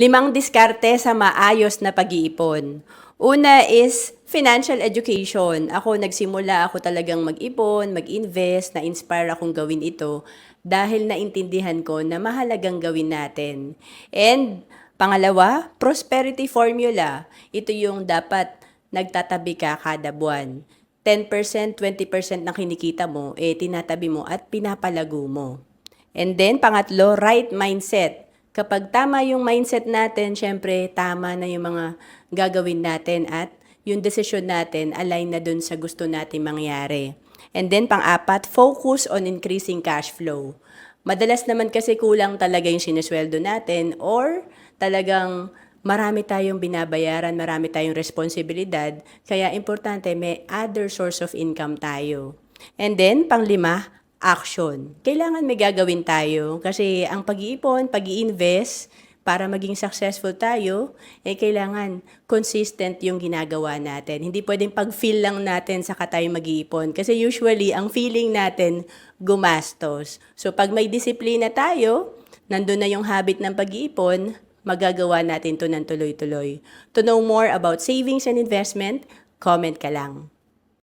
5 diskarte sa maayos na pag-iipon. Una is financial education. Ako talagang mag-ipon, mag-invest, na-inspire akong gawin ito dahil naintindihan ko na mahalagang gawin natin. And pangalawa, prosperity formula. Ito yung dapat nagtatabi ka kada buwan. 10%, 20% ng kinikita mo, tinatabi mo at pinapalago mo. And then, pangatlo, right mindset. Kapag tama yung mindset natin, syempre, tama na yung mga gagawin natin at yung desisyon natin align na dun sa gusto natin mangyari. And then, pang-apat, focus on increasing cash flow. Madalas naman kasi kulang talaga yung sinusweldo natin or talagang marami tayong binabayaran, marami tayong responsibilidad, kaya importante may other source of income tayo. And then, pang-5, action. Kailangan may gagawin tayo kasi ang pag-iipon, pag-i-invest, para maging successful tayo, kailangan consistent yung ginagawa natin. Hindi pwedeng pag-feel lang natin saka tayo mag-iipon. Kasi usually, ang feeling natin, gumastos. So, pag may disiplina tayo, nandun na yung habit ng pag-iipon, magagawa natin to ng tuloy-tuloy. To know more about savings and investment, comment ka lang.